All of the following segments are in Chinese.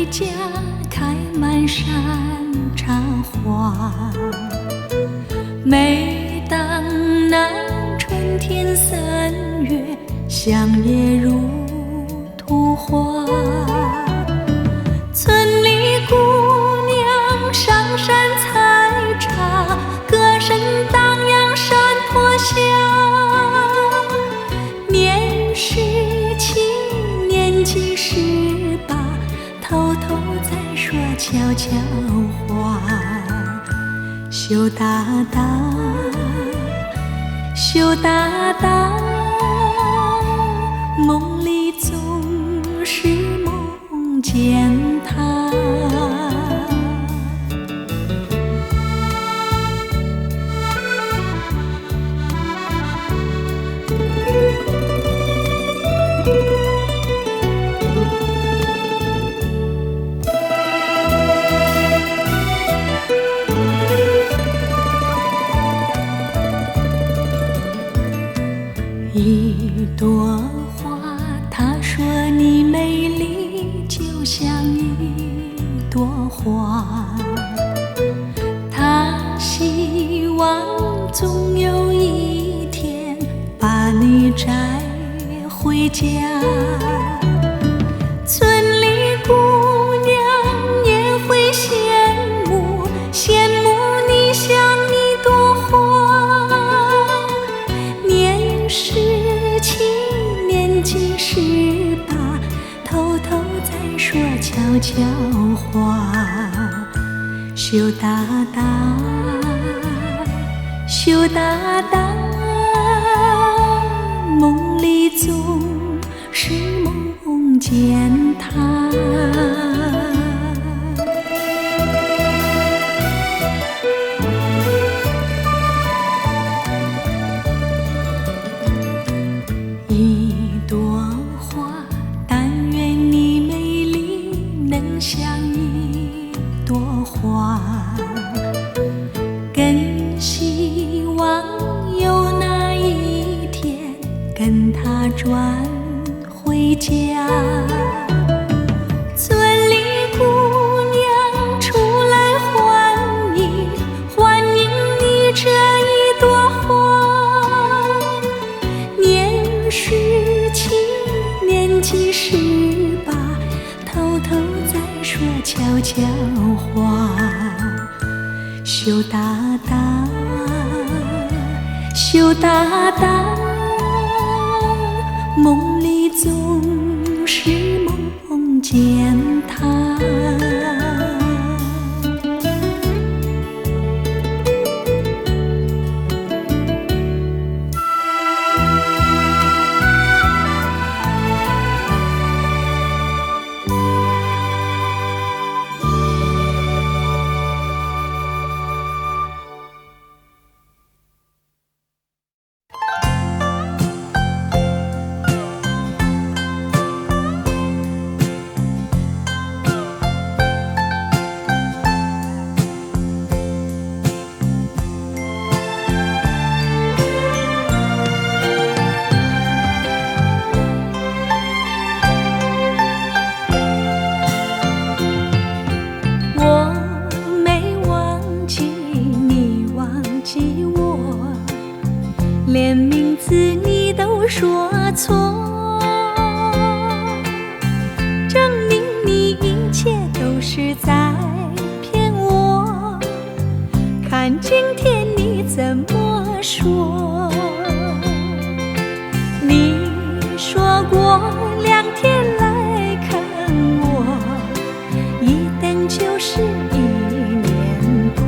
你家开满山茶花，每当那春天3月，乡野如图画。村里姑娘上山采茶，歌声荡漾山坡下。年17，年纪18，偷偷在说悄悄话。羞答答，羞答答，梦里总是梦见他。一朵花，他说你美丽就像一朵花，他希望总有一天把你摘回家。村里姑娘也会羡慕，羡慕你像一朵花。年17，年纪18，偷偷在说悄悄话。羞答答，羞答答，梦里总是梦见他。一朵花，但愿你美丽能像一朵花，更希望有那一天跟他转回家。村里姑娘出来欢迎，欢迎你这一朵花。年17，年纪18，偷偷在说悄悄话。羞答答，羞答答，梦里总是梦见他。连名字你都说错，证明你一切都是在骗我。看今天你怎么说？你说过2天来看我，一等就是1年多。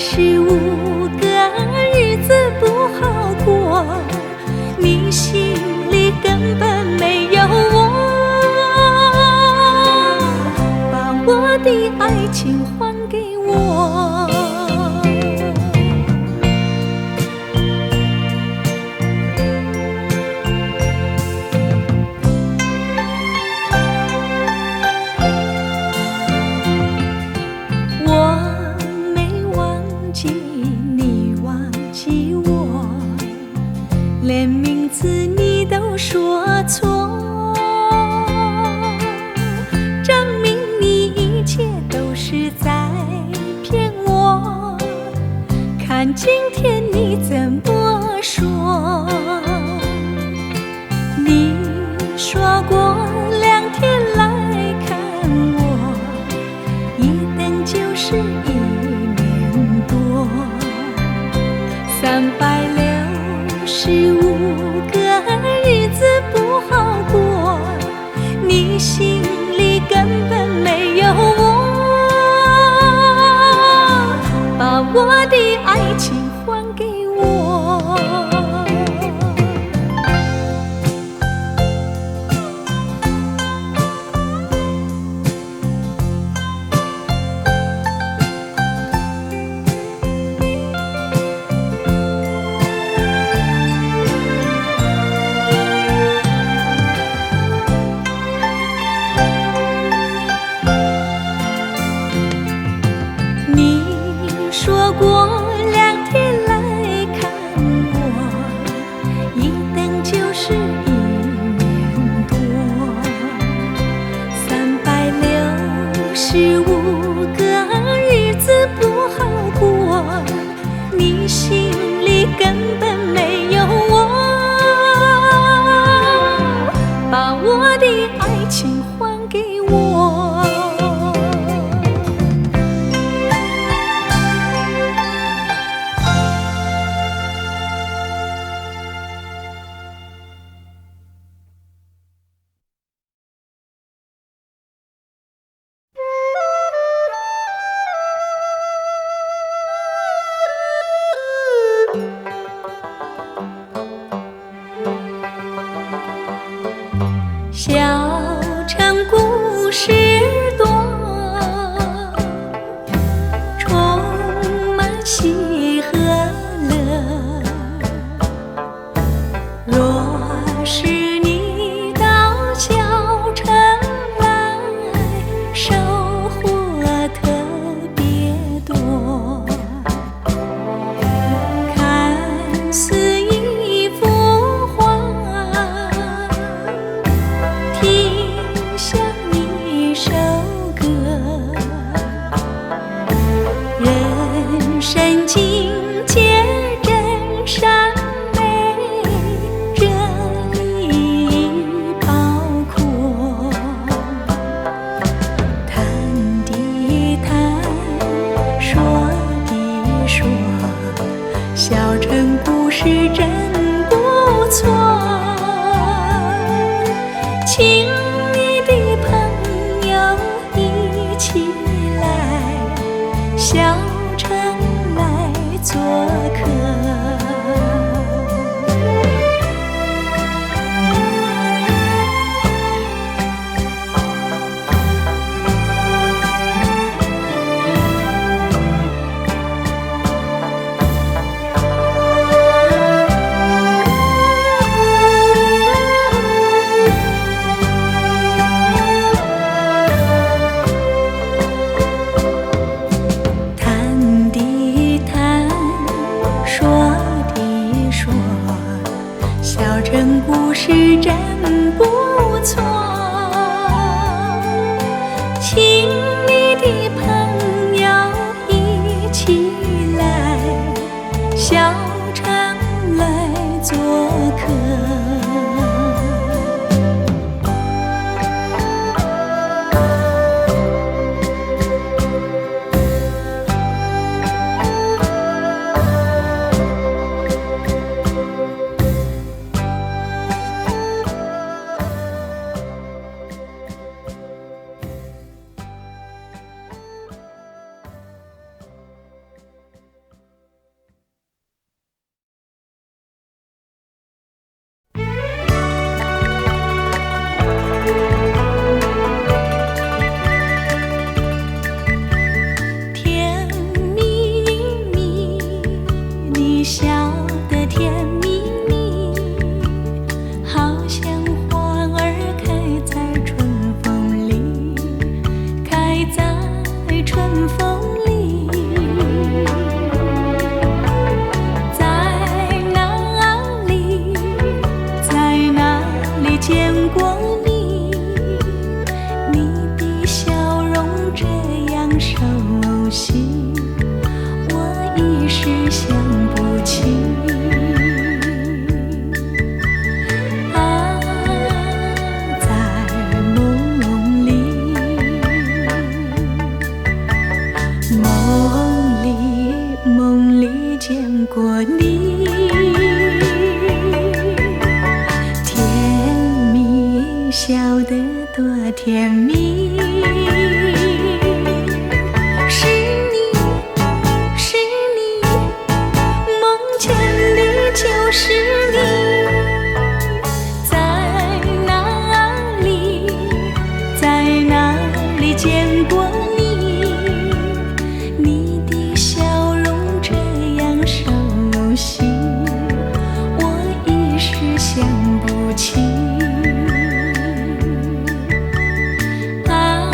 365个日子不好过，你心里根本没有我，把我的爱情还给我。连名字你都说错，今天你怎么说？你说过2天来看我，一等就是1年多，365个日子不好过，你心里根本没有我，把我的爱情还给我。你说过2天来看我，一等就是1年多，365个日子不好过，你心里根本没有我，把我的爱情还给我。小城故事多，充满喜和乐。若是你到小城来，收获特别多。看似一幅画，听像一首歌，人生境界真善美，这里包括。谈的谈，说的说，小城故事真不错。请你的朋友一起来，小城来做客。谈的谈，说的说，小城故事真不错。请你的朋友一起来，小城来做客。甜蜜蜜，你笑得甜蜜蜜，好像花儿开在春风里，开在春风里。在哪里，在哪里见过你？你的笑容这样熟悉，我一时想起。啊，在梦里，梦里见过你，甜蜜，笑得多甜蜜。见过你，你的笑容这样熟悉，我一时想不起。啊，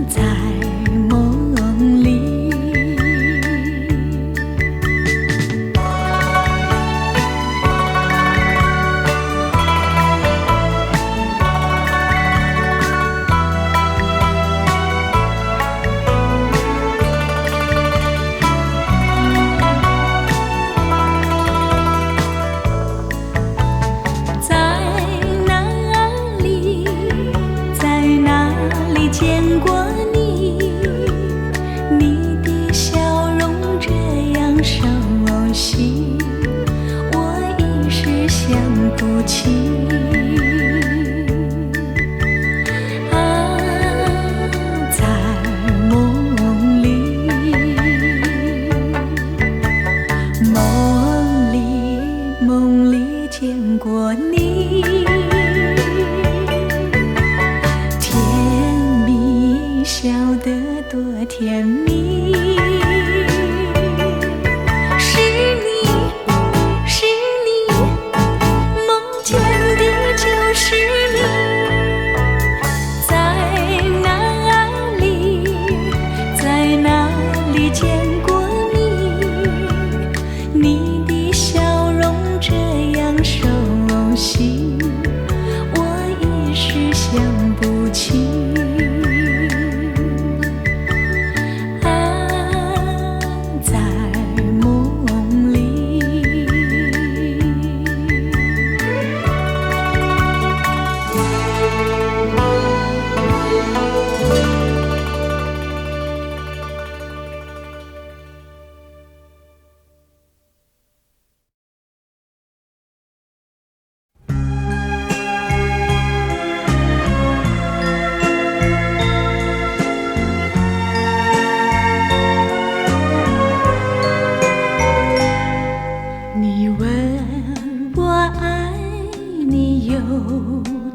在梦里，见过你，你的笑容这样熟悉，我一时想不起。啊，在梦里，梦里见过你。笑得多甜蜜，是你，梦见的就是你，在哪里见过你，你的笑容这样熟悉，我一时想不起。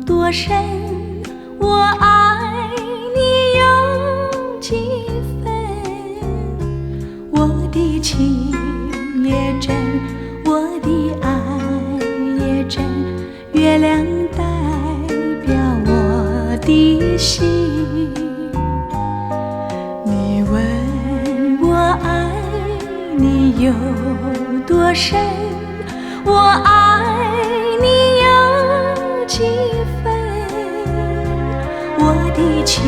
多深，我爱你有几分？我的情也真，我的爱也真，月亮代表我的心。你问我爱你有多深，我爱你有几分？我的情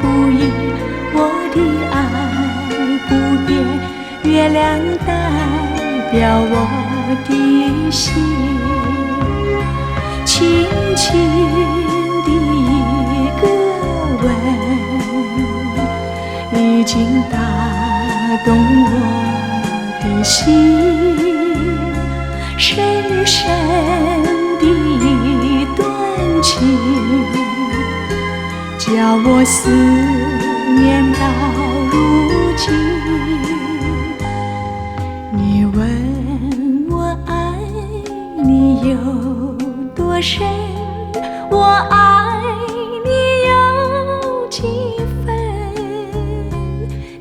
不移，我的爱不变，月亮代表我的心。轻轻的一个吻，已经打动我的心。深深的一段情，叫我思念到如今。你问我爱你有多深，我爱你有几分？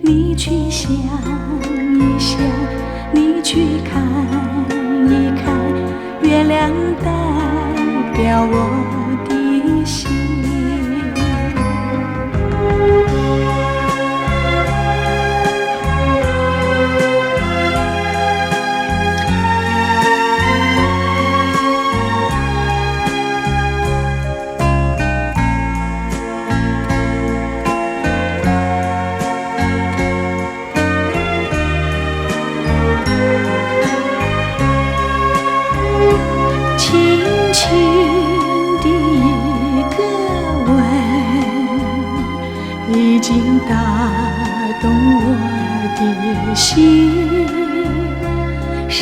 你去想一想，你去看一看，月亮代表我的心。打动我的心，深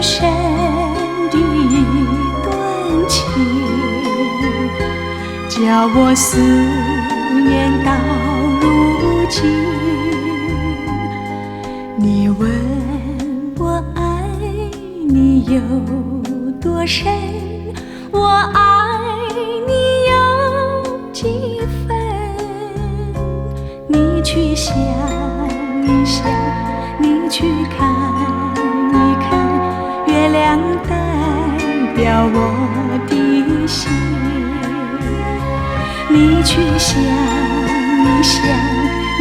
深的一段情，叫我思念到如今。你问我爱你有多深，我爱你有几分？你去想一想，你去看一看，月亮代表我的心。你去想一想，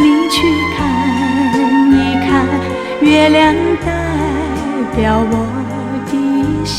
你去看一看，月亮代表我的心。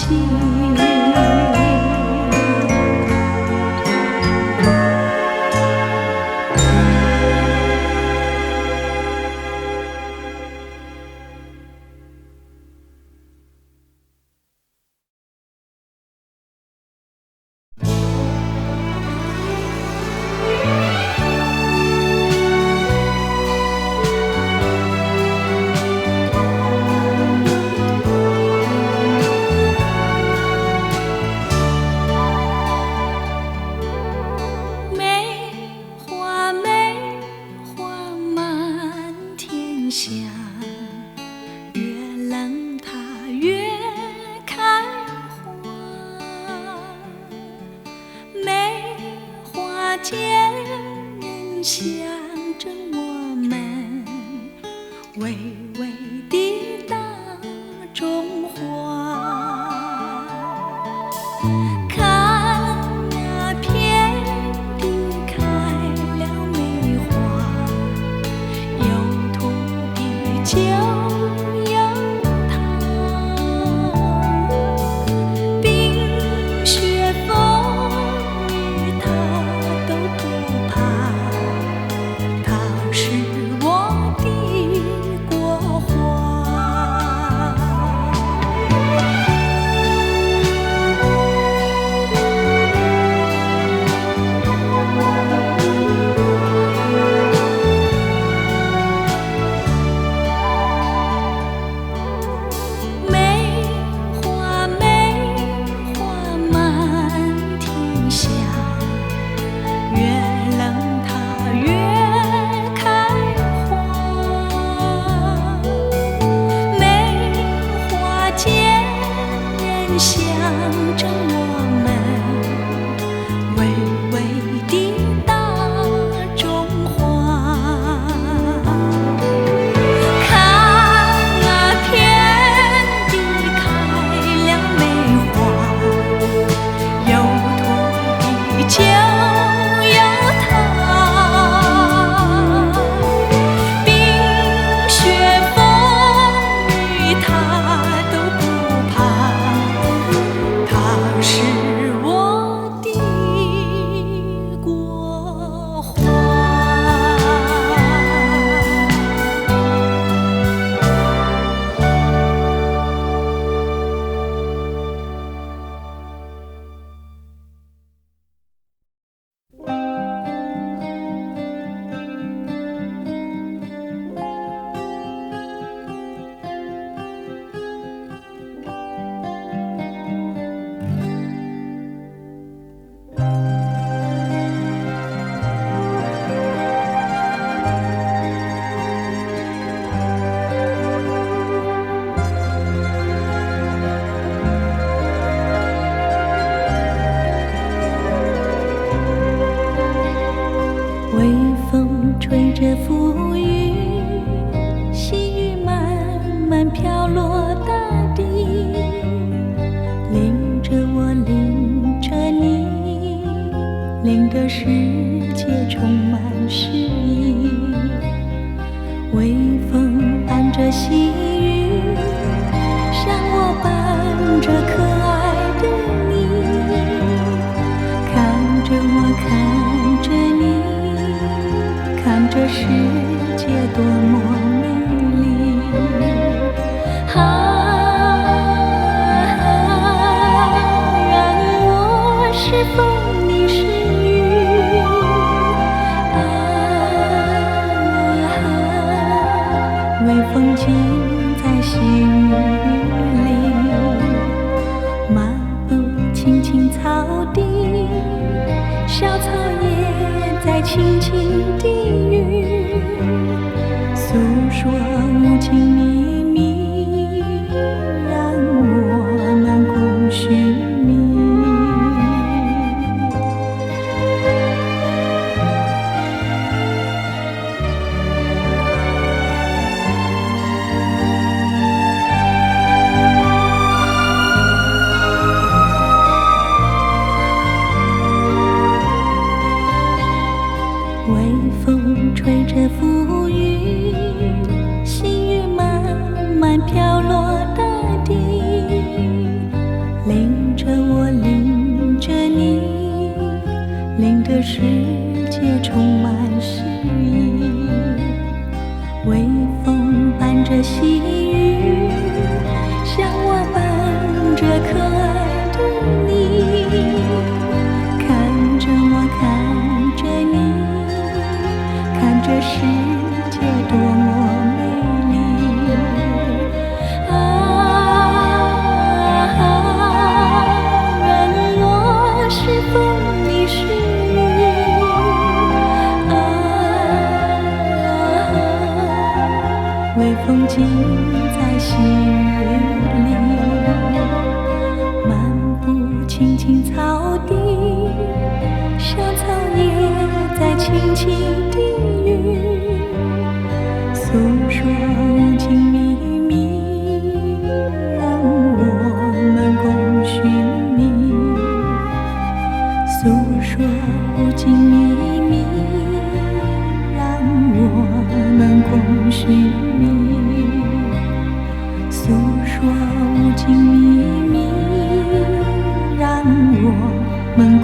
见人象征我们微微的大中华，看那遍地开了梅花，有土地就有糖，冰雪风雨它都不怕，它是我的国花。梅花满天下，越冷它越开花。梅花见人象征我们微微的大中华，看那遍地开了梅花，有土地就有糖，冰雪风雨它都不怕，它是我的国花。微风吹着浮云，细雨慢慢飘落大地，淋着我，淋着你，淋得世界充满诗意。微风伴着细雨，像我伴着可爱的你，看着我，看着你，看这世界多么美丽。让我是风，你是雨，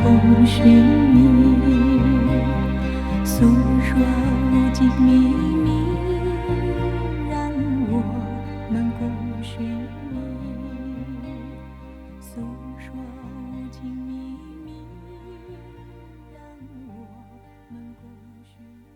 共寻觅，诉说无尽秘密，让我们共寻觅，诉说无尽秘密，让我们共寻觅。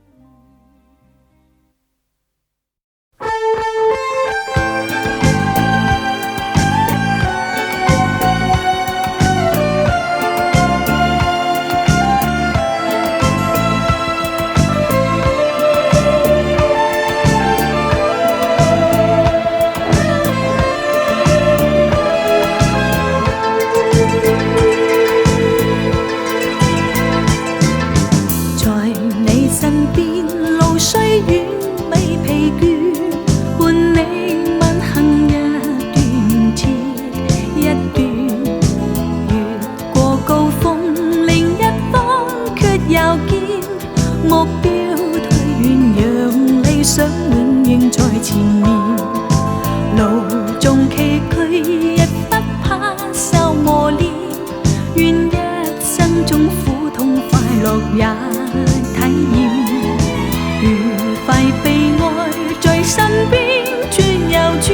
目標退遠，讓理想永遠在前面。路縱崎嶇，亦不怕受磨練。願一生中苦痛快樂也體驗。愉快悲哀在身邊轉又轉，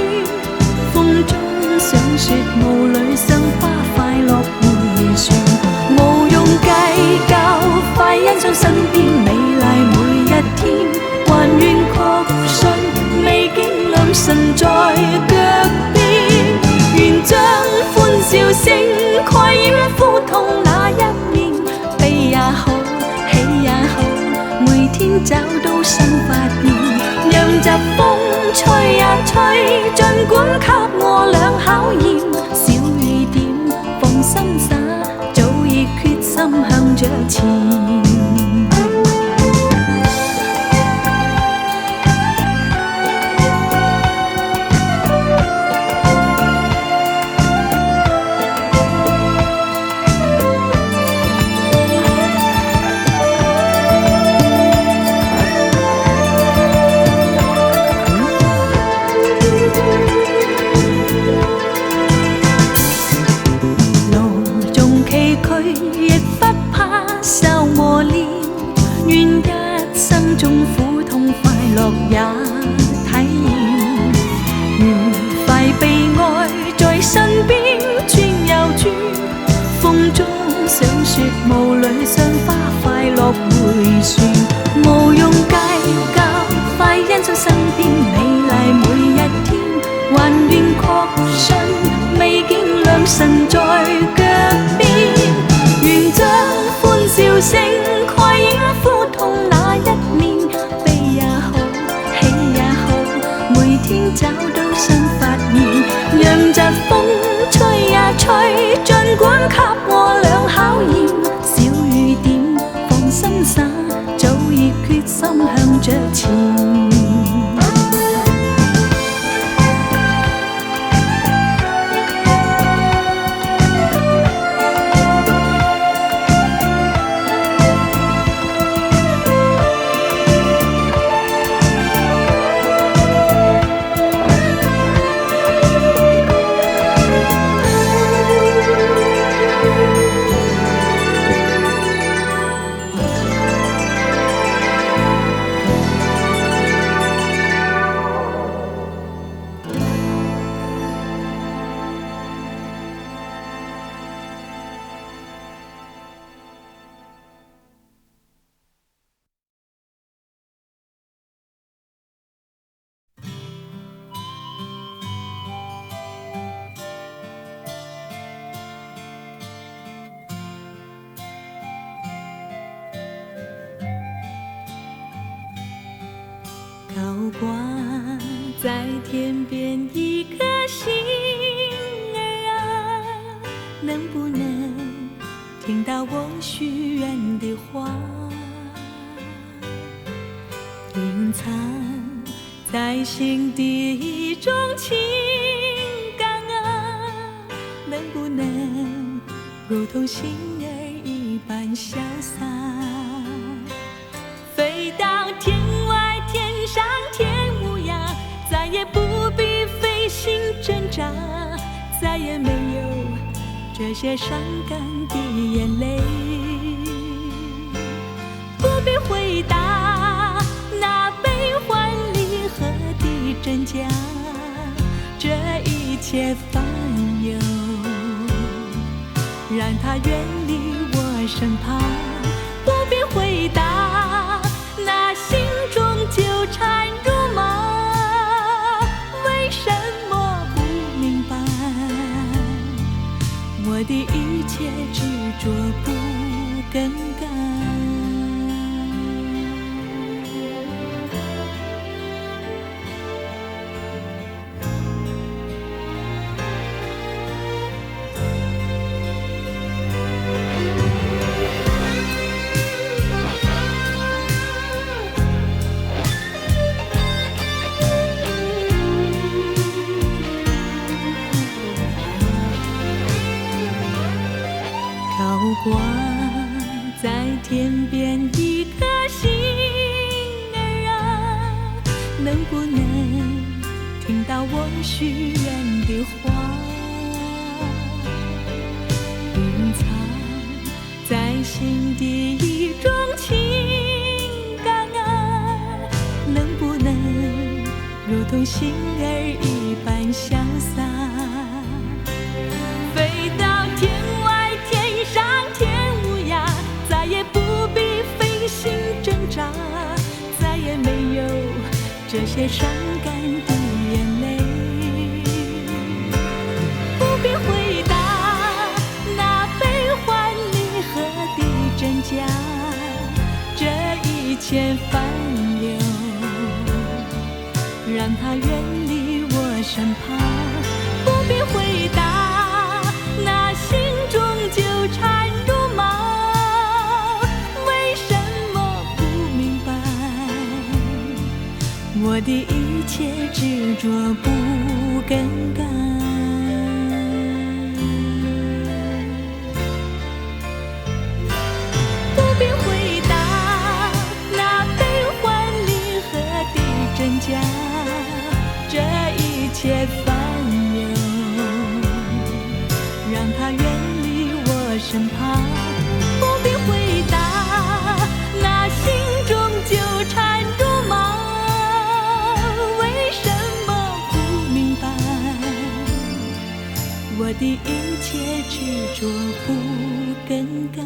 風中想說霧裏賞花快樂迴旋。無用計較，快欣賞身邊美麗每一天，還願確信美景良辰在腳邊，願將歡笑聲蓋掩苦痛那一面，悲也好，喜也好，每天找到新發現，讓疾風吹呀吹，儘管給我倆考驗，小雨點放心灑，早已決心向着前。亦不怕受磨練，願一生中苦痛快樂也體驗。愉快悲哀在身邊轉又轉，風中想說霧裏賞花快樂迴旋。無用計較，快欣賞身邊美麗每一天，還願確信美景良辰在腳邊。願將歡笑聲蓋掩苦痛那一面，悲也好，喜也好，每天找到新發現，讓疾風吹呀吹，儘管給我倆考驗，小雨點放心灑，早已決心向着前。高挂在天边一颗星儿啊，能不能听到我许愿的话？隐藏在心底一种情感啊，能不能如同星儿一般潇洒，飞到天外天上天无涯，再也不必费心挣扎，再也没有这些伤感的眼泪。不必回答那悲欢离合的真假，这一切烦忧，让它远离我身旁。不必回答那心中纠缠如麻，为什么不明白？我的一切执着不更改。挂在天边一颗星儿啊，能不能听到我许愿的话？隐藏在心底一种情感啊，能不能如同星儿一般潇洒，飞到天外天上天无涯，再也不必费心挣扎，再也没有这些伤感的眼泪。不必回答那悲欢离合的真假，这一切烦忧，让它远离我身旁。不必回答那心中纠缠如麻，为什么不明白？我的一切执着不更改。不必回答那悲欢离合的真假，这一切烦忧，让它远离我身旁。不必回答那心中纠缠如麻，为什么不明白？我的一切执着不更改。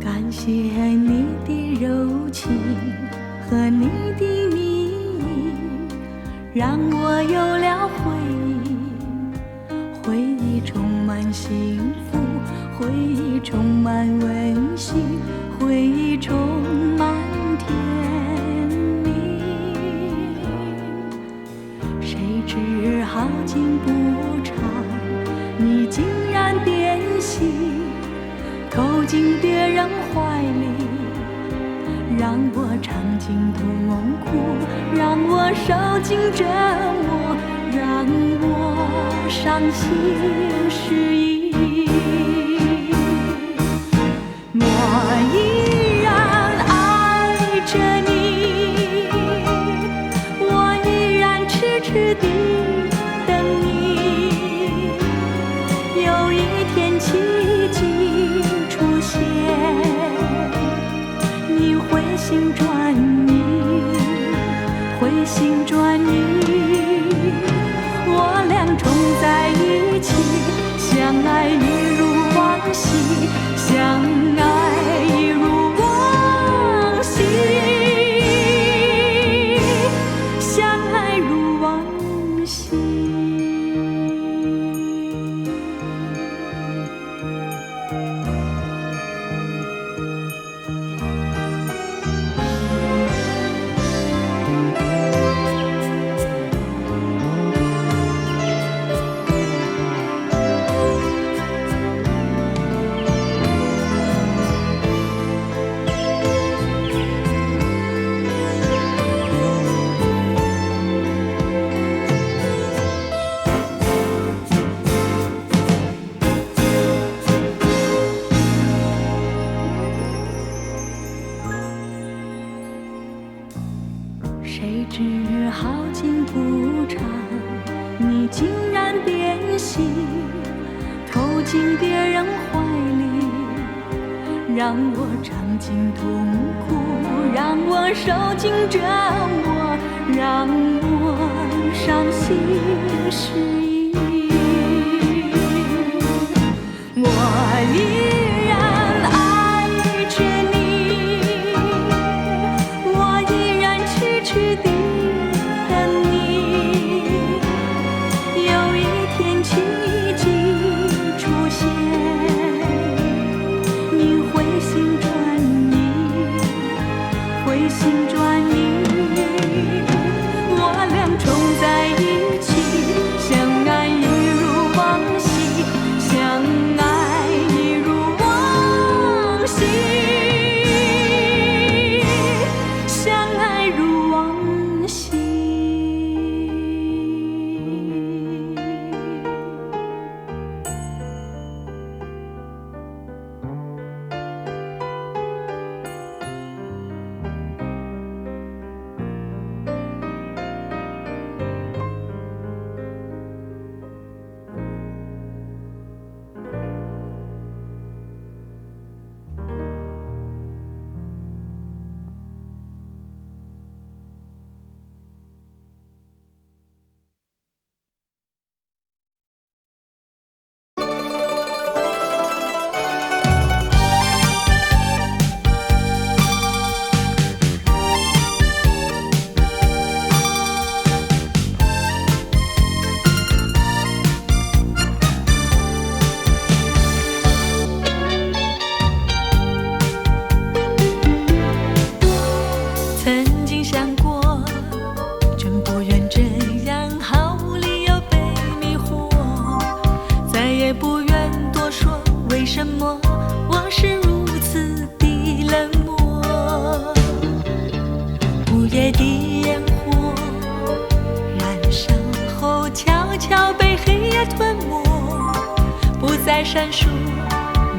感谢你的柔情和你的蜜意，让我有了回忆，回忆充满幸福，回忆充满温馨，回忆充满甜蜜。谁知好景不长，你竟然变心，投进别人怀里，让我尝尽痛苦，让我受尽折磨，让我伤心失意。我依然爱着你，我依然痴痴地等你，有一天奇迹心转意，回心转意，我俩重在一起，相爱一如往昔，相爱一如往昔，相爱如往昔。谁知好景不长，你竟然变心，投进别人怀里，让我尝尽痛苦，让我受尽折磨，让我伤心失意。我依然爱着你，我依然痴痴地等你。有一天奇迹出现，你回心转意，回心转意，我俩重在一起，相爱一如往昔，相爱一如往昔，相爱如往昔。曾经想过，真不愿这样，毫无理由被迷惑，再也不愿多说为什么我是如此的冷漠。午夜的烟火燃烧后，悄悄被黑夜吞没，不再闪烁，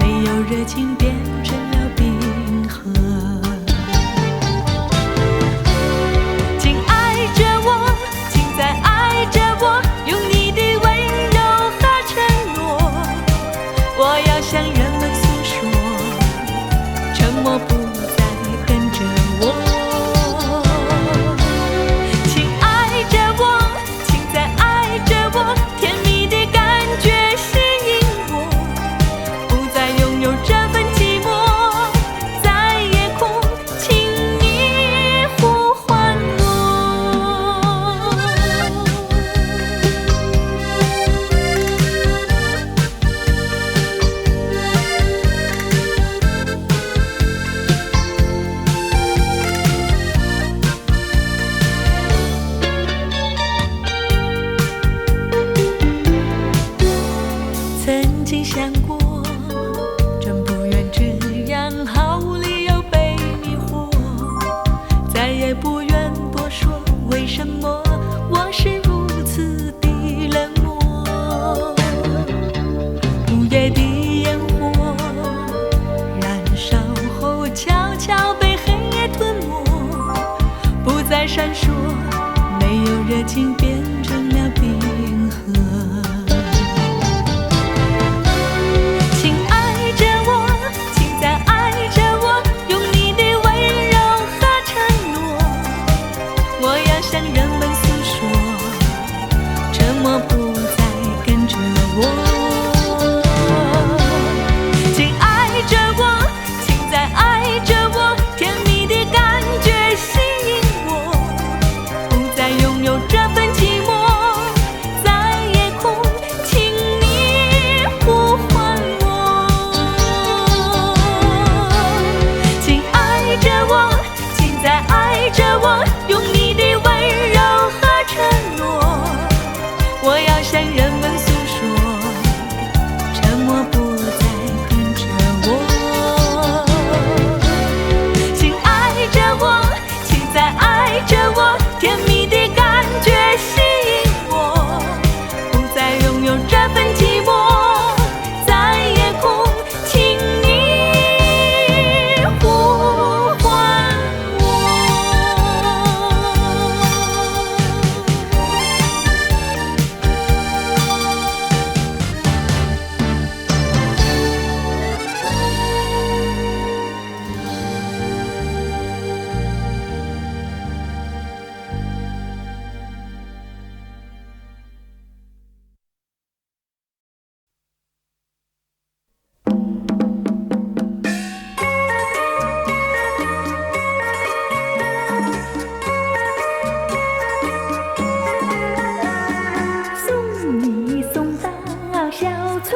没有热情变成了冰河。请爱着我，请再爱着我，用你的温柔和承诺，我要向人们诉说，沉默不再跟着我。请爱着我，请再爱着我，甜蜜的感觉吸引我，不再拥有这份寂寞，在夜空请你呼唤我。曾经想过，真不愿这样，毫无理由被迷惑，再也不愿多说为什么我是如此的冷漠。午夜的烟火燃烧后，悄悄被黑夜吞没，不再闪烁，没有热情变成了冰河。请爱着我，请再爱着我，用你的温柔和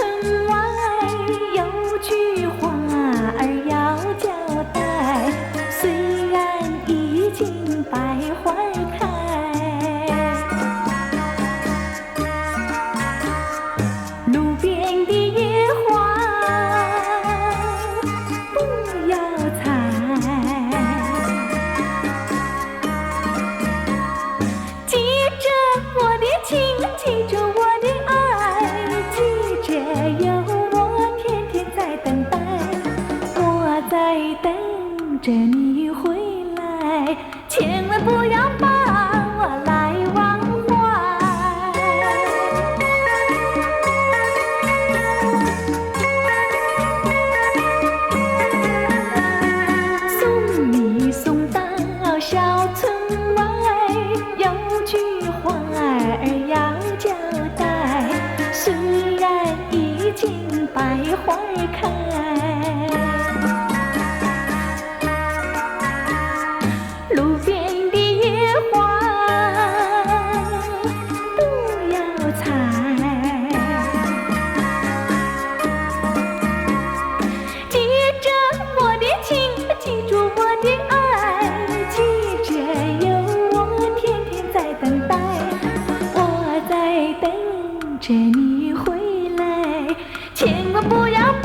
村外有句话儿要交代，虽然已经百花开，路边的野花不要采，记着我的情，记住我的爱，记着有我天天在等待，我在等着你回来，千万不要把我来忘怀。送你送到小村外，有句话儿要交代，虽然已经百花开，路边的野花不要采，记着我的情，记住我的爱，记着有我天天在等待，我在等着你回来，千万不要把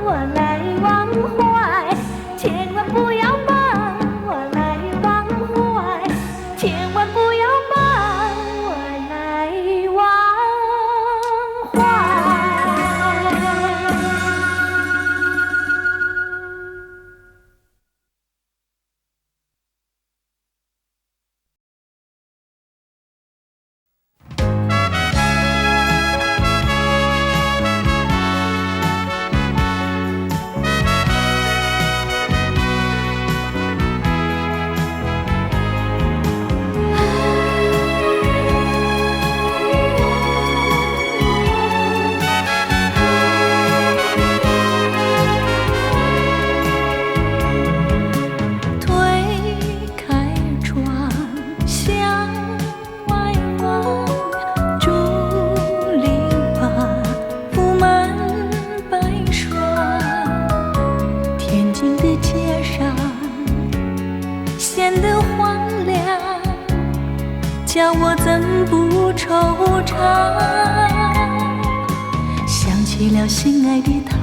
我来忘怀，千万不要把我来忘怀，千万不要把我来忘怀。叫我怎不惆怅？想起了心爱的他，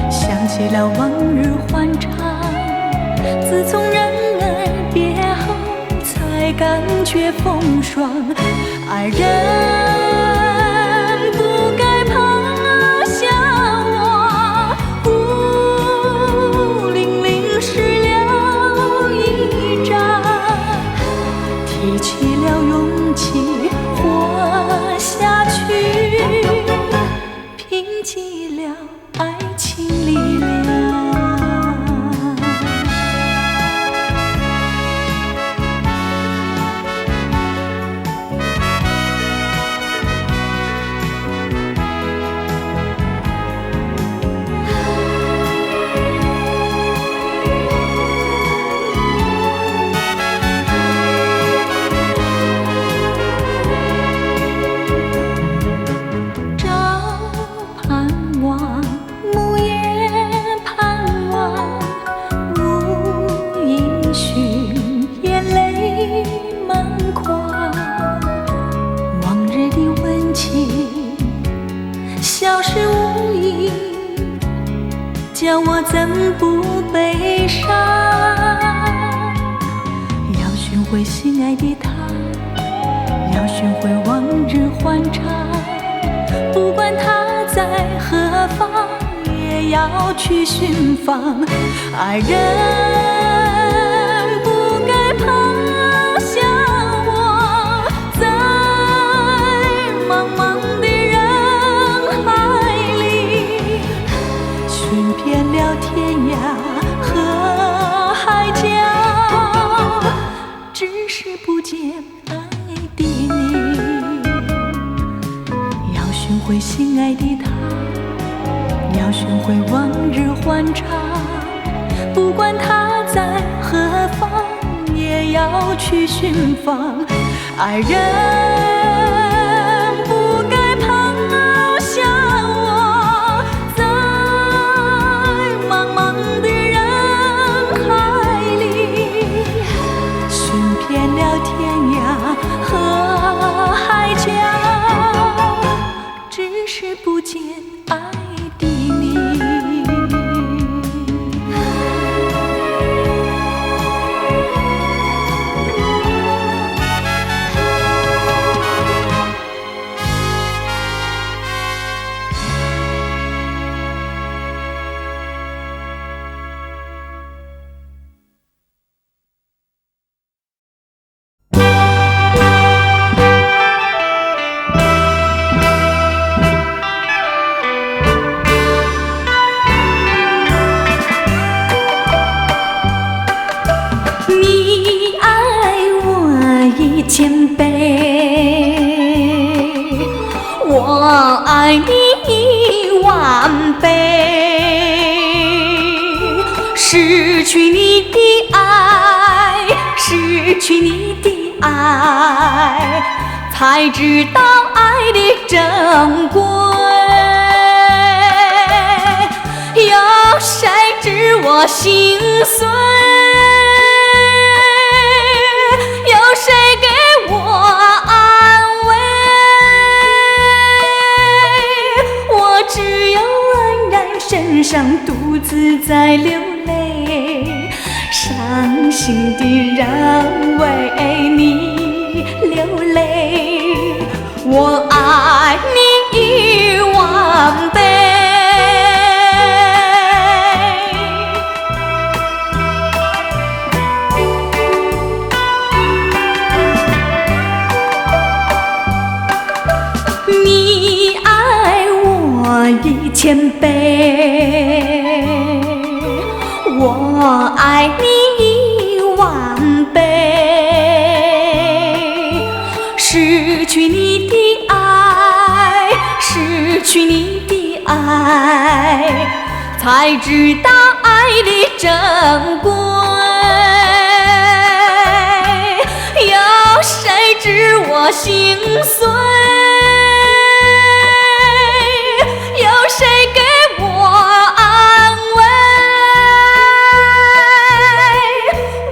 想起了往日欢畅。自从人儿别后，才感觉风霜。爱人不该抛下我，孤零零失了一张。提起了勇气活下去，拼起了爱情力量。叫我怎不悲伤？要寻回心爱的他，要寻回往日欢畅。不管他在何方，也要去寻访。爱人不该抛下我，在茫茫的人海里寻遍了天涯和海角，只是不见爱的你。要寻回心爱的他，要寻回往日欢畅。不管他在何方，也要去寻访。爱人不该抛下爱的你。你爱我1000倍，我爱你10000倍。失去你的爱，失去你的爱，才知道爱的珍贵。有谁知我心碎？有谁给我安慰？我只有黯然神伤，独自在流泪，伤心的人为你流泪。我爱你10000倍。你爱我1000倍，我爱你10000倍。失去你的爱，失去你的爱，才知道爱的珍贵。有谁知我心碎？有谁给我安慰？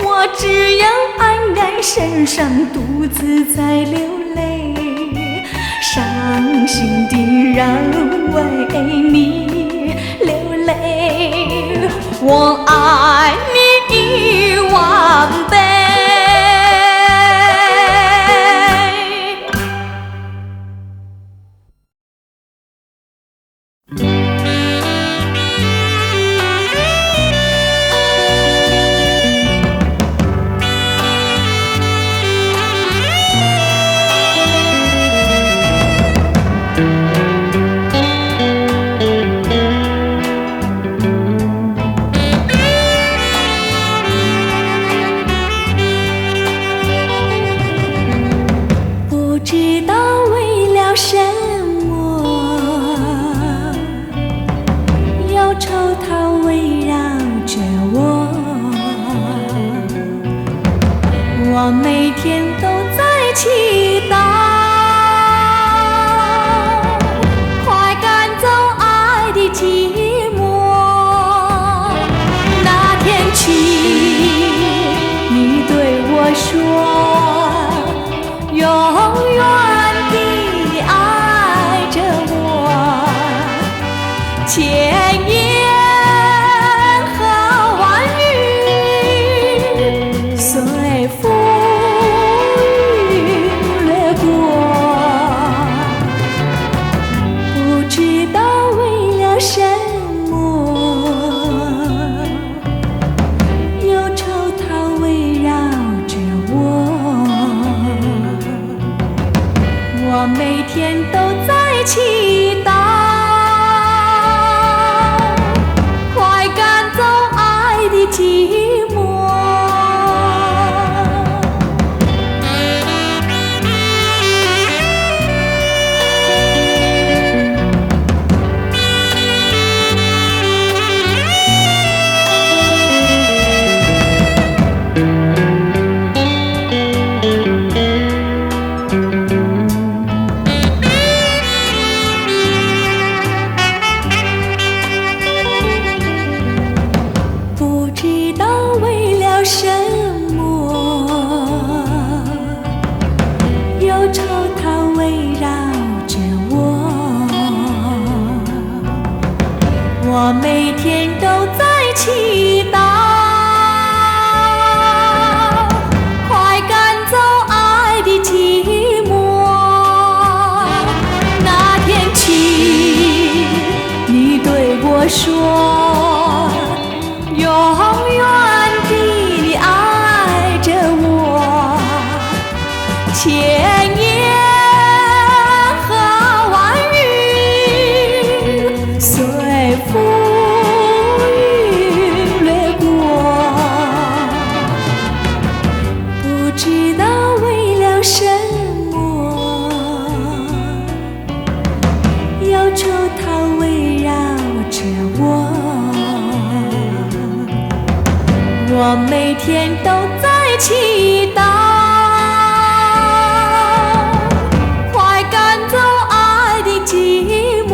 我只有黯然神伤，独自在流泪，伤心的人为你流泪。我爱你10000倍。不知道为了什么，忧愁它围绕着我，我每天都在祈祷，快赶走爱的寂寞。那天起，你对我说，永远地爱着我，千言和万语随风雨掠过。不知道为了什么，忧愁它围绕着我，我每天都在祈祷，我每天都在祈祷，快赶走爱的寂寞。那天起，你对我说，永远地你爱着我，千言和万语随风雨掠过，不知道为了什么，忧愁它围绕着我。我每天都在祈祷，快赶走爱的寂寞。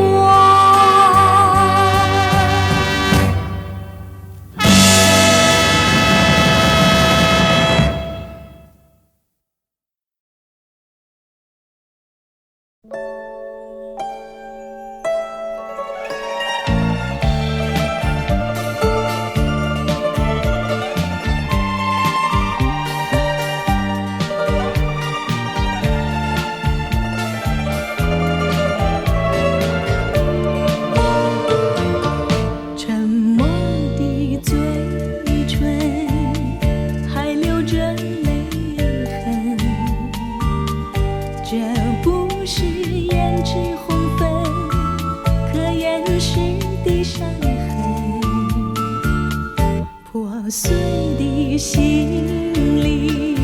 破碎的心里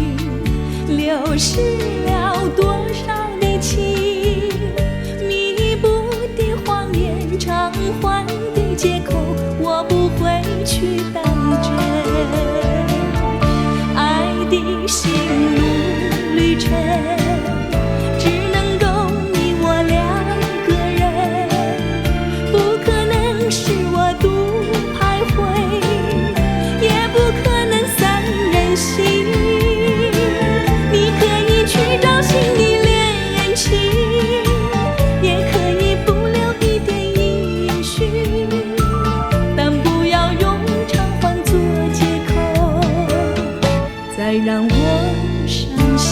流失了多少的情，弥补的谎言，偿还的借口，我不会去当真。爱的心路旅程，只能够你我两个人，不可能是我独徘徊，也不可能三人行。你可以去找新的恋情，也可以不留一点音讯，但不要用偿还做借口，再让我伤心。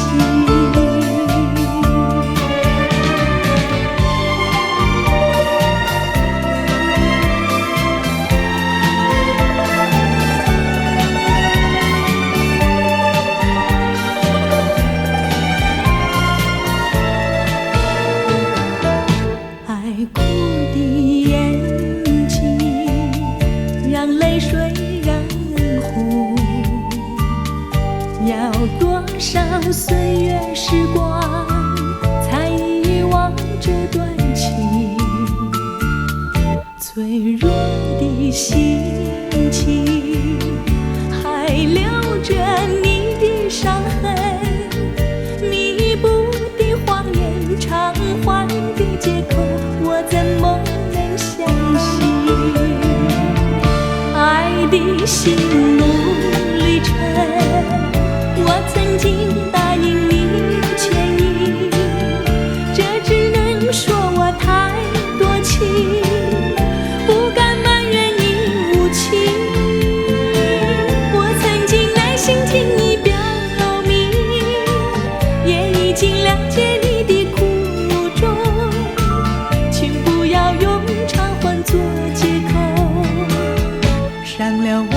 哭的眼睛让泪水染红，要多少岁月时光才遗忘这段情？脆弱的心情还留着你的伤痕，弥补的谎言，偿还的借口，我怎么能相信？爱的心路旅程，我曾经答应你牵引，这只能说我太多情，不敢埋怨你无情。我曾经耐心听你表明，也已经了解你的苦衷，请不要用偿还做借口，伤了我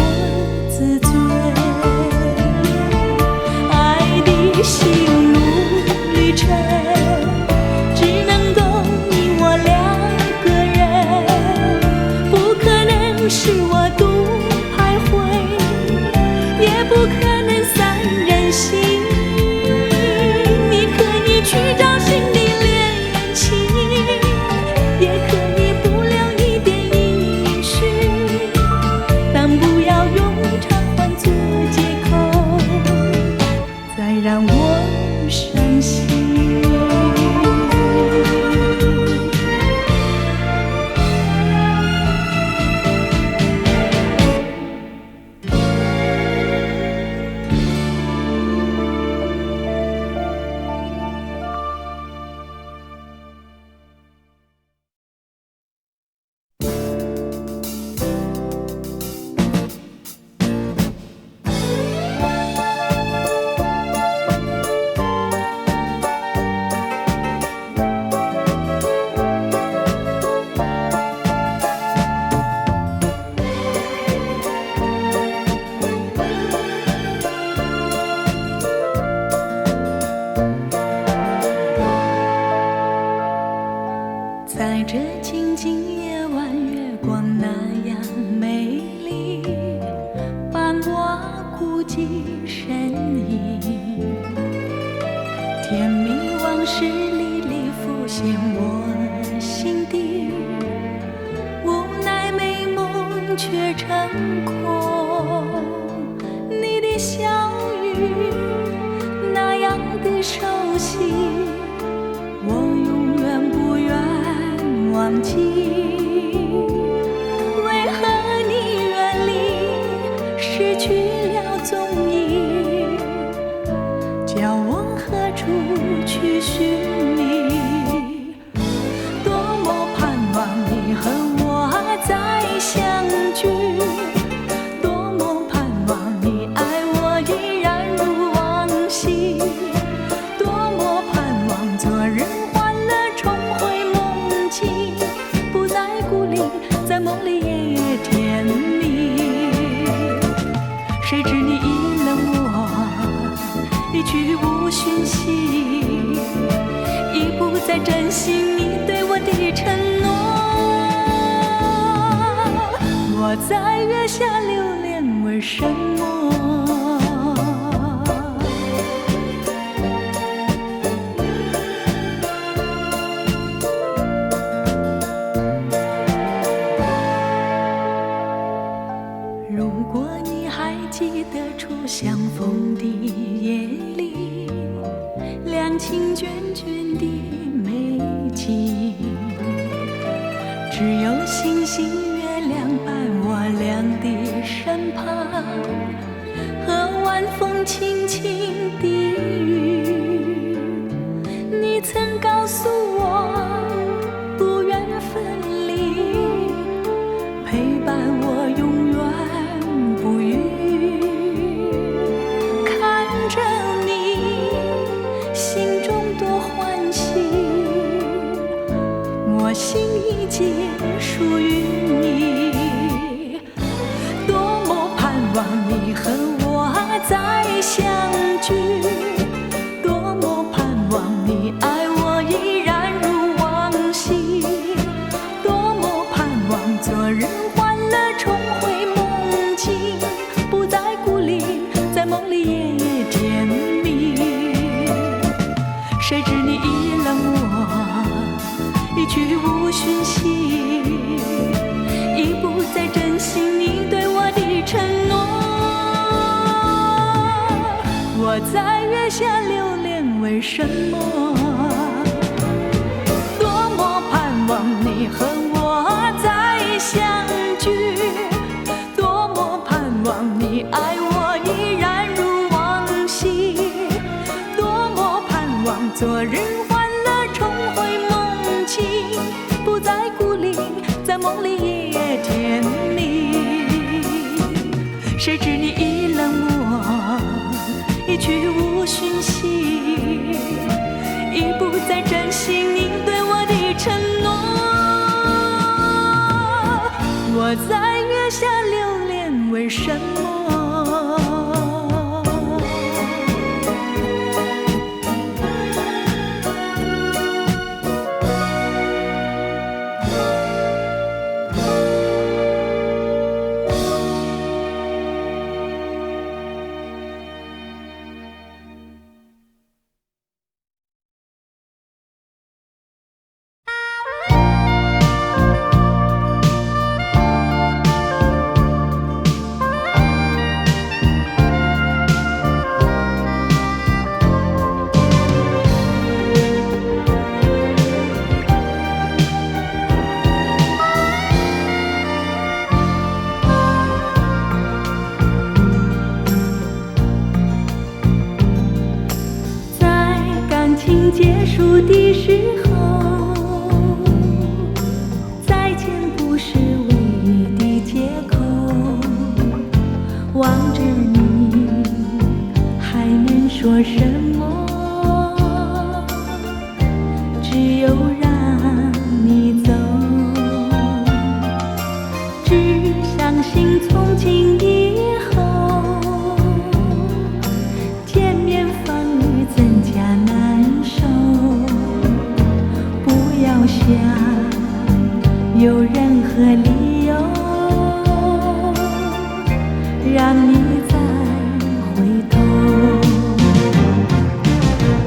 却成空。你的笑语那样的熟悉，我永远不愿忘记。为何你远离，失去了踪影，叫我何处去寻觅？多么盼望你和我再相聚，多么盼望你爱我依然如往昔，多么盼望昨日欢乐重回梦境，不再孤立，在梦里也甜蜜。谁知你已冷我，一去无讯息，已不再珍惜你对我的承诺。我在月下留恋，为什么？如果你还记得初相逢的夜里，两情眷眷的美景，只有星星月亮伴我俩的身旁，和晚风轻轻的雨。你曾告诉我不愿分离，陪伴我永远不渝。看着你心中多欢喜，我心已经属于你。多么盼望你和我再相聚，多么盼望你爱我依然如往昔，多么盼望昨日欢乐重回梦境，不再孤立，在梦里也甜蜜。谁知你已冷我，一去无讯息，已不再珍惜你对我的承诺。我在月下留恋，为什么？多么盼望你和我再相聚，多么盼望你爱我依然如往昔，多么盼望昨日欢乐重回梦境，不再孤立，在梦里也甜蜜。谁知你已冷我，一去无讯息，已不再珍惜你对我的承诺。我在月下留恋，为什么？结束的时候，再见不是唯一的借口。望着你，还能说什么？只有让你走。只相信从今以后，见面方遇增加难受。不要想有任何理由让你再回头，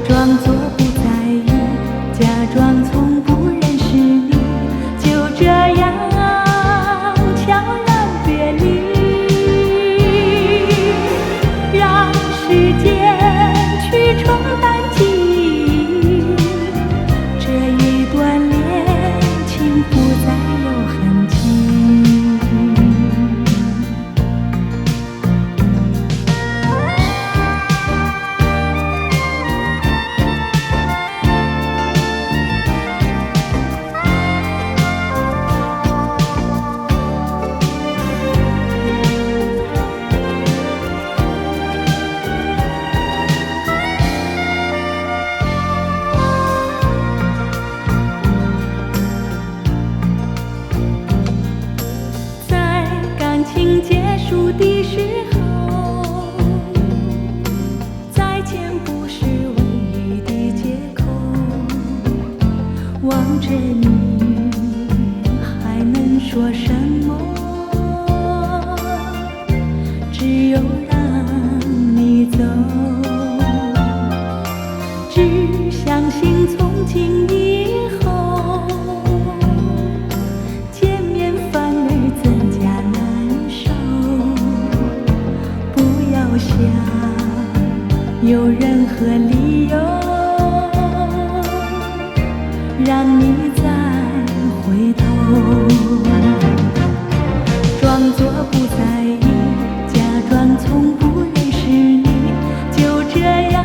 装作不在意，假装从不认识你，就这样悄然情结束的时候，再见不是唯一的借口。望着你，还能说什么？只有让你走。只相信从今以后，见面反而增加难受。不要想有任何理由让你再回头，装作不在意，假装从不认识你，就这样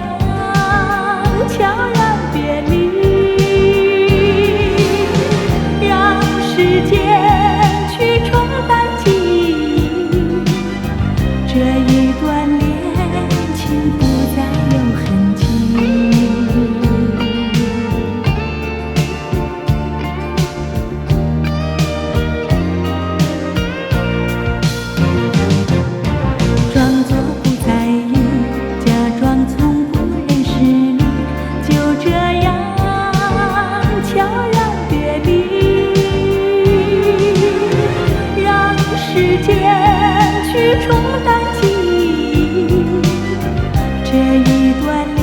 悄然别离，让时间去冲淡记忆，这一段恋情不再有痕迹。装作不在意，假装从不认识你，就这样悄然别离，让时间去冲淡记忆，这一段恋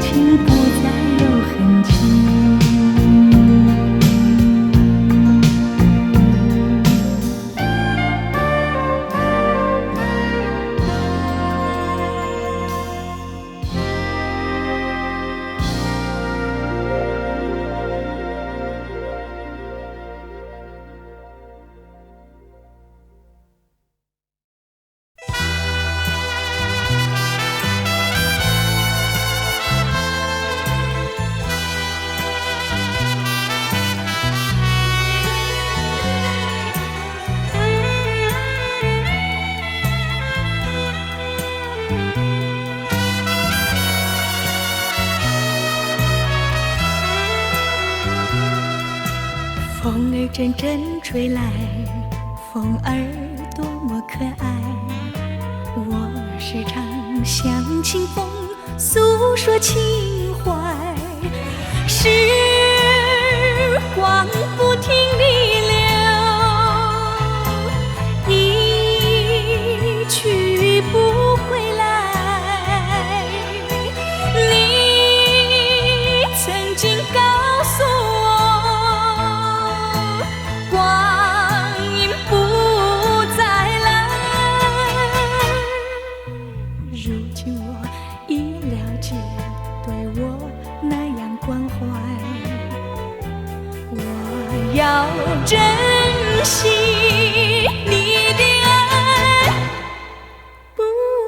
情不再有痕迹。风儿阵阵吹来，风儿多么可爱。我时常向清风诉说情怀，时光不停地流，一去不回来。你曾经告诉我，要珍惜你的爱，不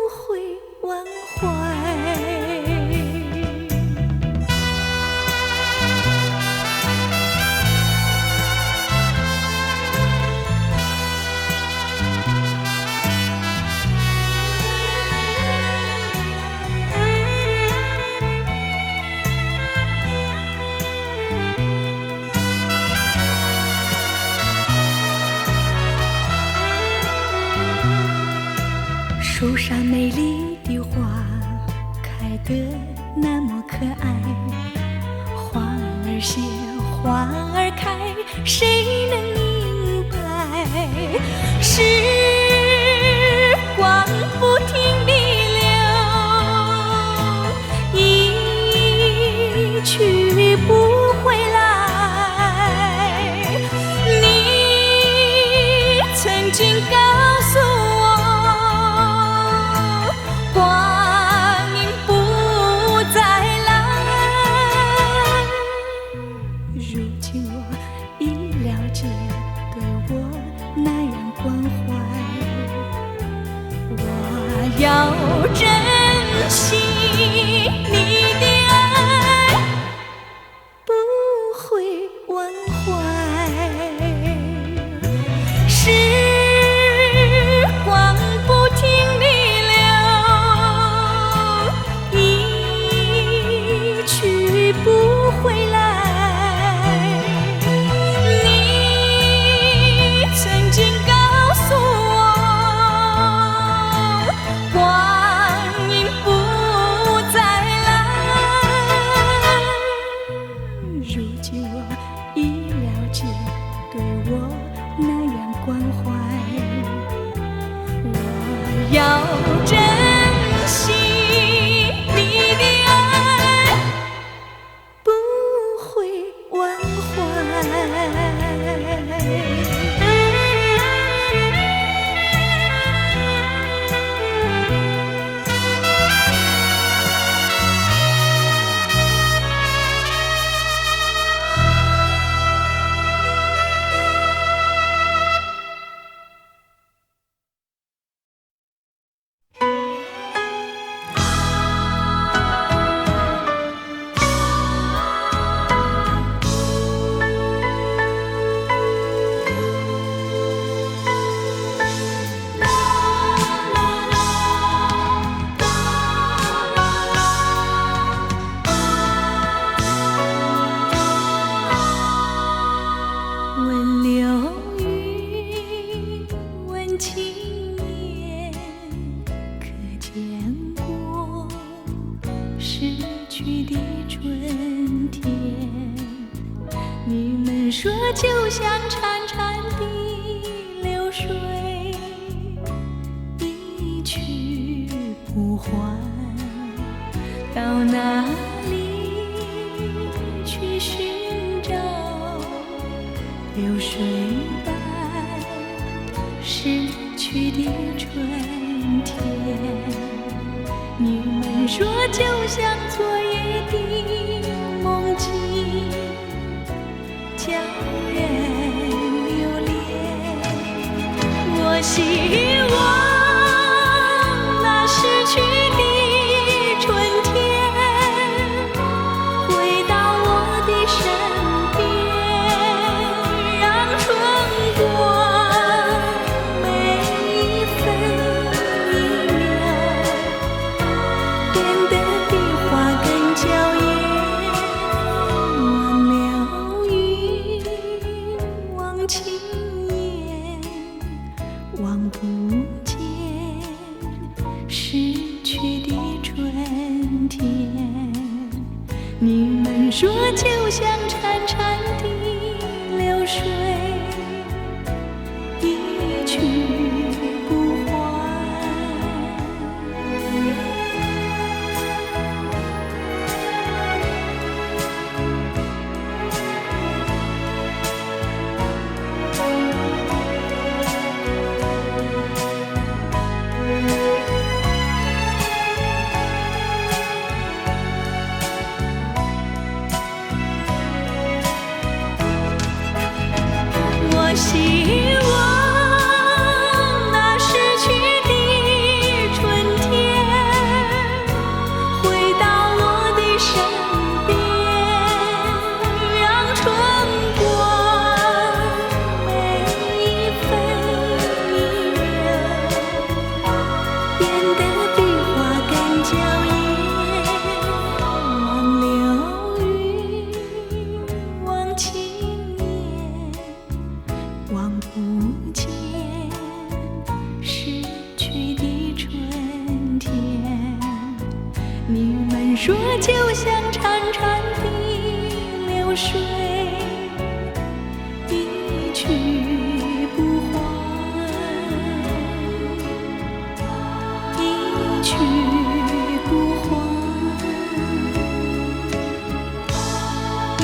会忘怀。树上美丽的花开得那么可爱，花儿谢，花儿开，谁能明白？时光不停地流，一去不回来。你曾经告诉我，要珍惜你的爱，不会忘怀。时关怀。我要珍惜你的爱，不会忘怀。问流云，问青年，可见过逝去的春天？你们说就像潺潺的流水，一去不还，到哪里去寻找流水般逝去的春天？你们说就像昨夜的梦境，叫人留恋。我希望那逝去的春天回到我的身边，让春光每一分一秒变得比花更娇艳。忘了云，忘青烟，望不见逝去的春天。你们说就像潺潺的流水，一去不还。我希望那逝去的春天回到我的身边，让春光每一分一秒变得比花更娇艳。忘流云，忘青烟，望不见逝去的春天。你们说就像潺潺的流水，一去不还，一去不还，一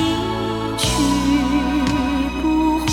去不还。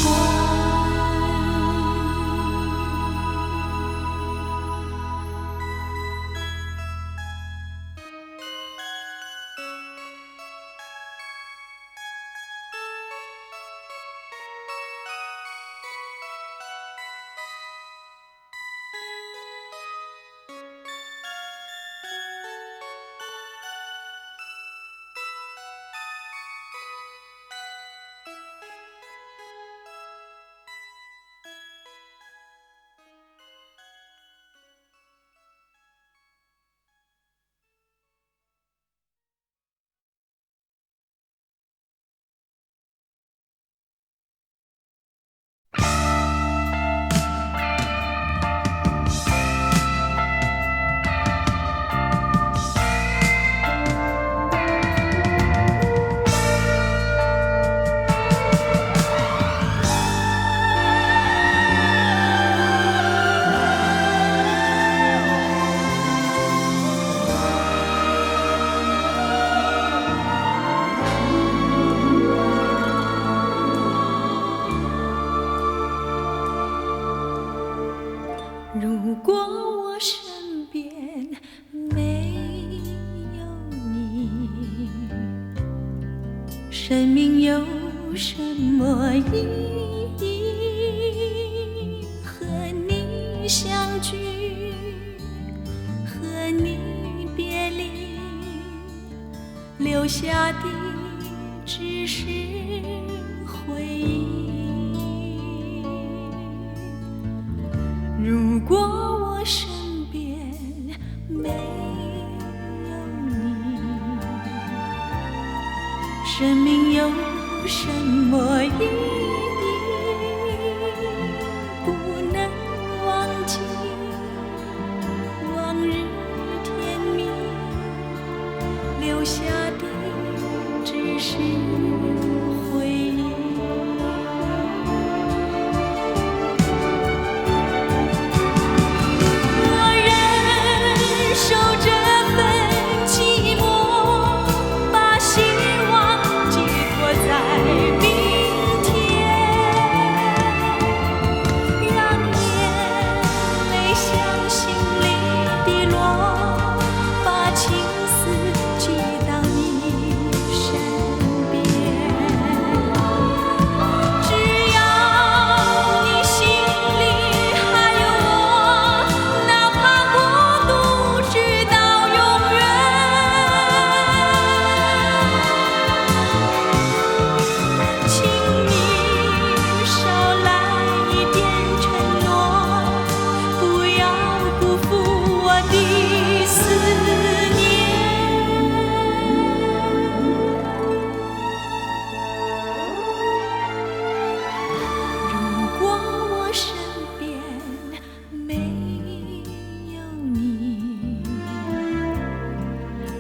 如果我身边没有你，生命有什么意义？和你相聚，和你别离，留下的只是回忆。如果我身边没有你，生命有什么意义？不能忘记往日甜蜜，留下的只是回忆。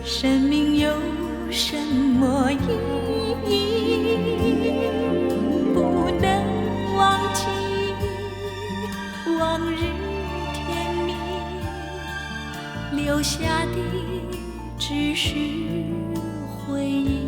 生命有什么意义？不能忘记往日甜蜜，留下的只是回忆。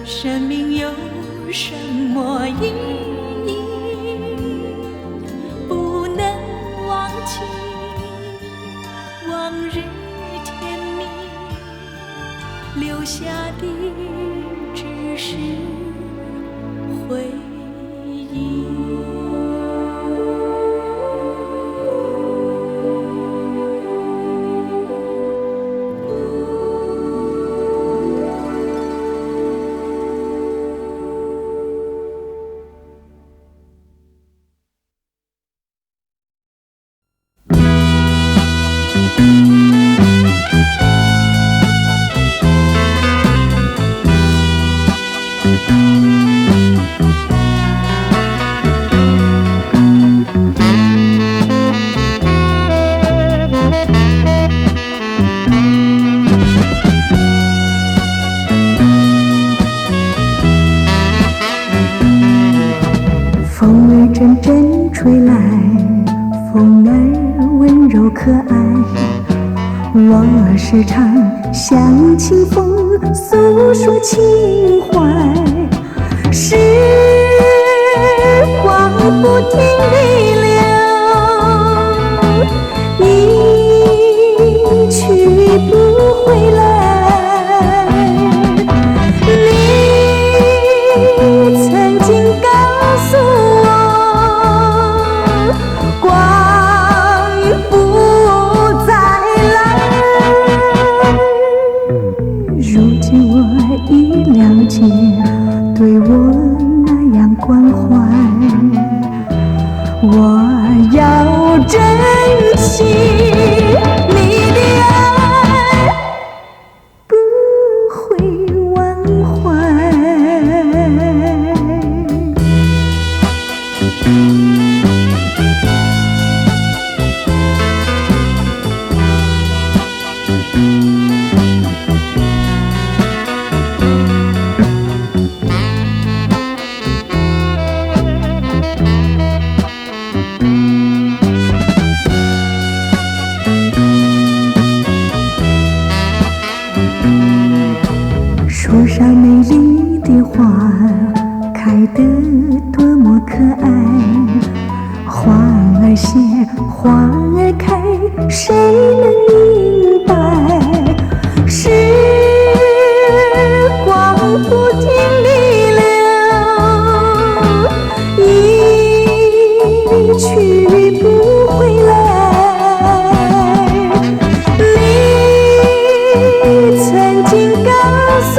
生命有什么意义？不能忘记往日甜蜜，留下的只是回忆。可爱。我时常向清风诉说情怀，时光不停地流，一去不回来。你曾经告诉我，光阴不再来。如今我已了解，对我那样关怀，我要珍惜你的爱，不会忘怀。树上美丽的花开得多么可爱，花儿谢，花儿开，谁能明白？时光不停地流，一去不回来。你曾经告诉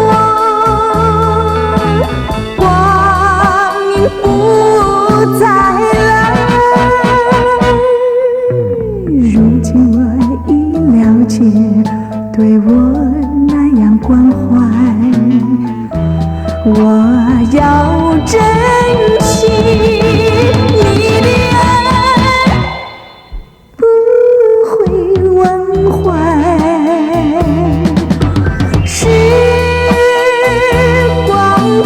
我，光阴不再来。如今我已了解，对我那样关怀，我要珍惜你的爱，不会忘怀。时光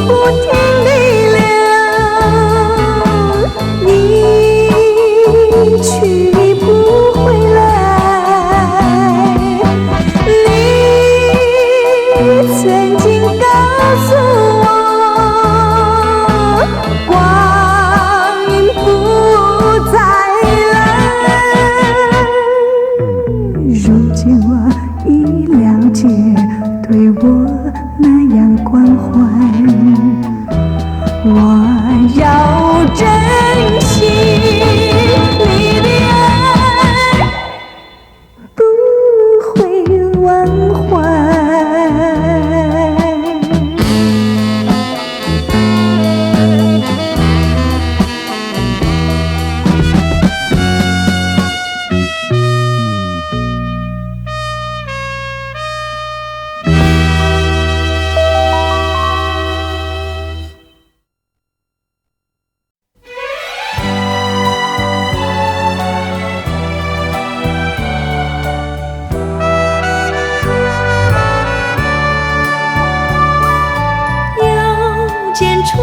不停地流，一去不回来。你曾经告诉我，光阴不再来。如今我已了解，对我那样关怀，我要珍惜你的爱，不会忘怀。见炊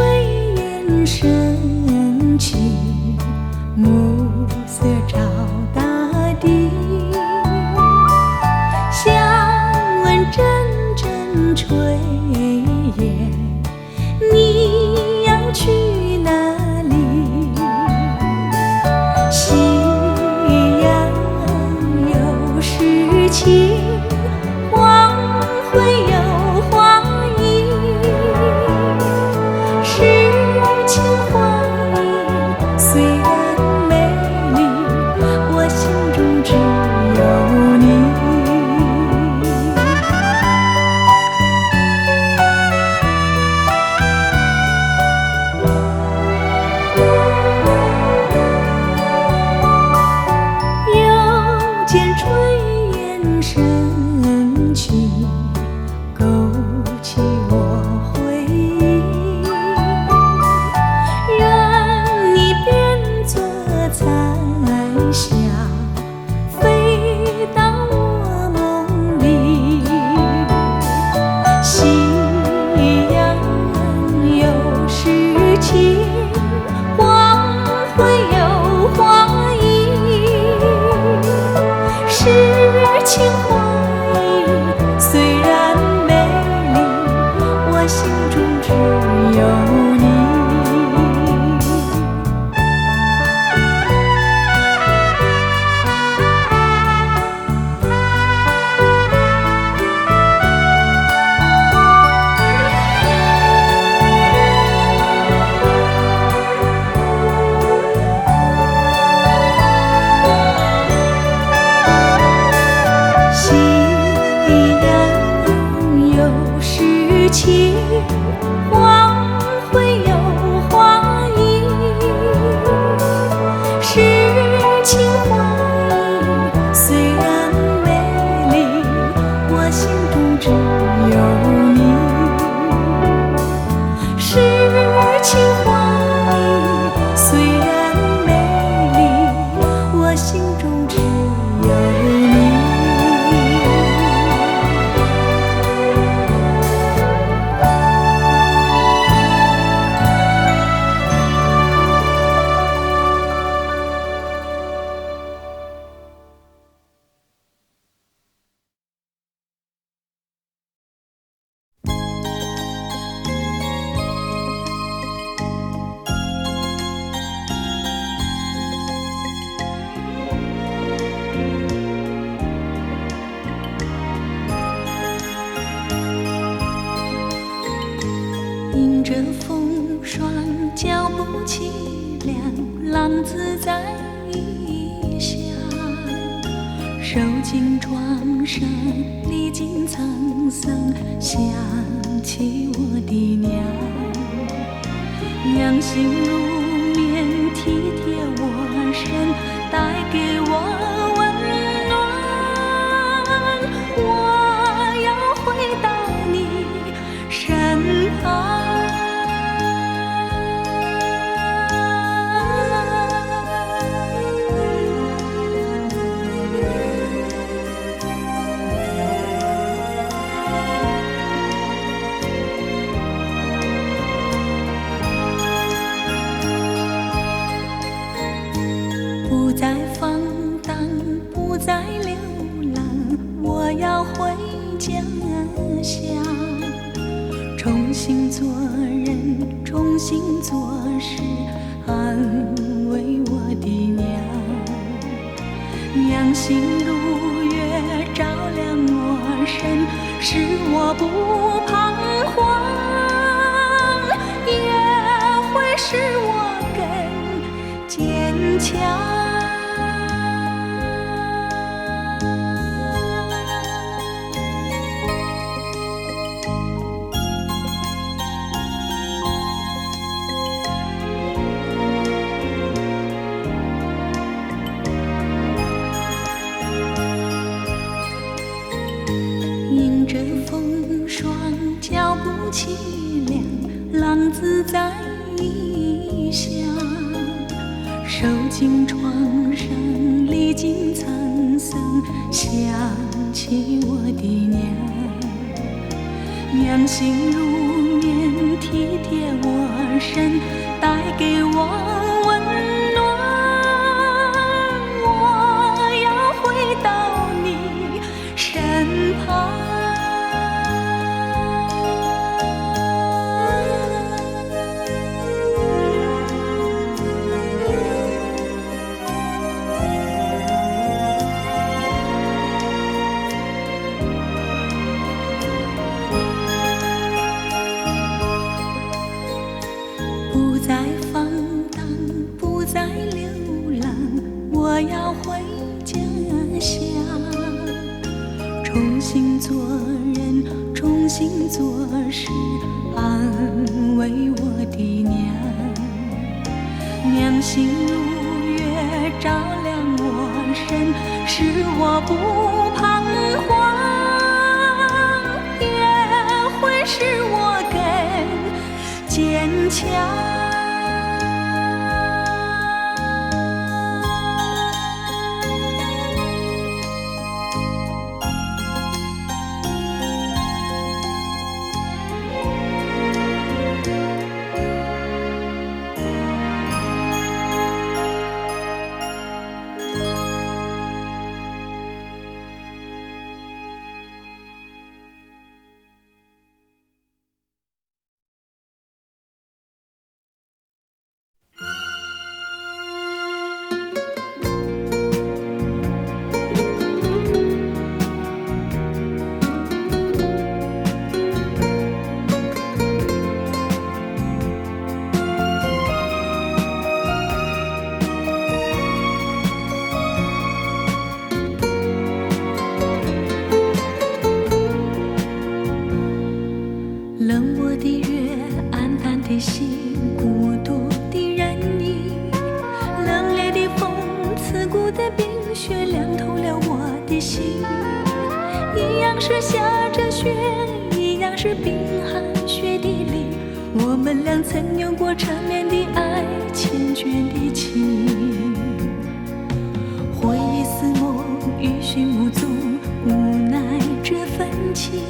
烟升起，暮色照大地，想问阵阵炊烟，你要去哪里？夕阳有诗情，黄昏有花意。诗情画意虽然美丽，我心中只有你。雨晴，黄会有花意。诗情画意虽然美丽，我心中只有你。诗情画意虽然美丽，我心中只有你。迎着风霜，脚步凄凉，浪子在异乡。受尽创伤，历经沧桑，想起我的娘。娘心如棉，体贴我身，带给我温暖。我要回到你身旁。不再放荡，不再流浪，我要回家乡，重新做人，重新做事，安慰我的娘。娘心如月，照亮我身，使我不彷徨，也会使我更坚强。迎着风霜，脚步凄凉，浪子在异乡。受尽创伤，历经沧桑，想起我的娘。娘心如棉，体贴我身，带给我温暖。我要回到你身旁。不再放荡，不再流浪，我要回家乡，重新做人，重新做事，安慰我的娘。娘心如月，照亮我身，使我不彷徨，也会使我更坚强。样是下着雪，一样是冰寒雪地里，我们俩曾有过缠绵的爱，缱绻的情。回忆似梦，余寻无踪，无奈这份情。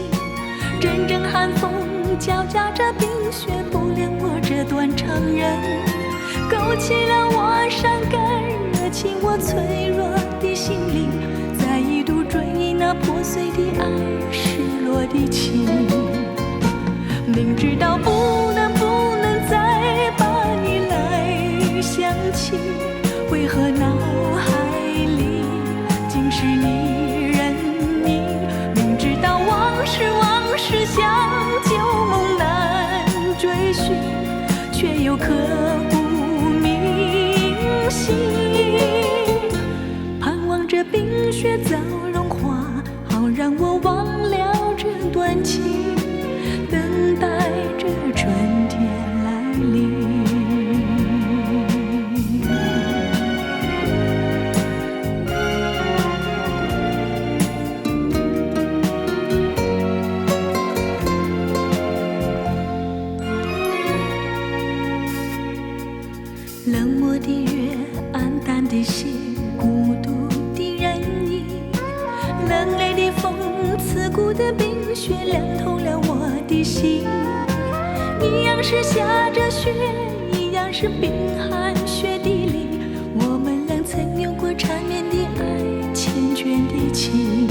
阵阵寒风交加着冰雪，不恋我这段长人，勾起了我伤感，热起我脆弱的心灵，再一度追忆那破碎的爱，失落的情。明知道不能再把你来想起，为何脑海里尽是你人影？明知道往事像旧梦难追寻，却又刻骨铭心。盼望着冰雪早融化，好让我忘了这段情，等待着春天来临。冷漠的月，暗淡的心，孤独的人影，冷冽的风，刺骨的冰雪，凉透了我的心。一样是下着雪，一样是冰寒雪地里，我们俩曾有过缠绵的爱，缱绻的情。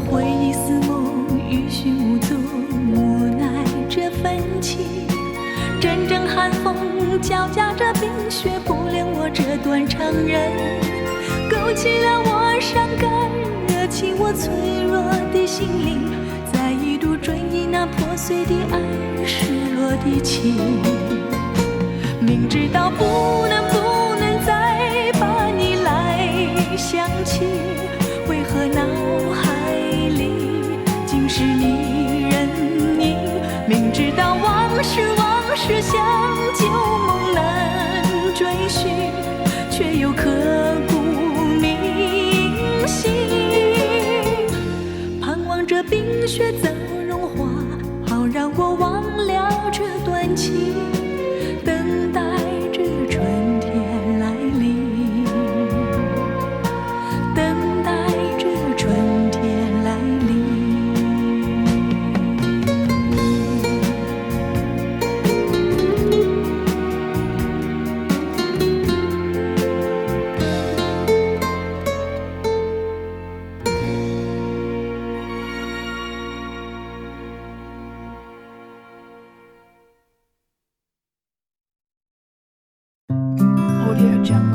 回忆似梦，余寻无踪，无奈这份情。阵阵寒风交加着冰雪，不恋我这段长人，勾起了我伤感，热起我脆弱的心灵，再一度追忆那破碎的爱，失落的情。明知道不能再把你来想起，为何脑海里尽是你人影？明知道往事像旧梦难追寻，却又刻骨铭心。盼望着冰雪早融化，好让我忘了这段情，等待着春天来临，等待着春天来临。Audio Jungle.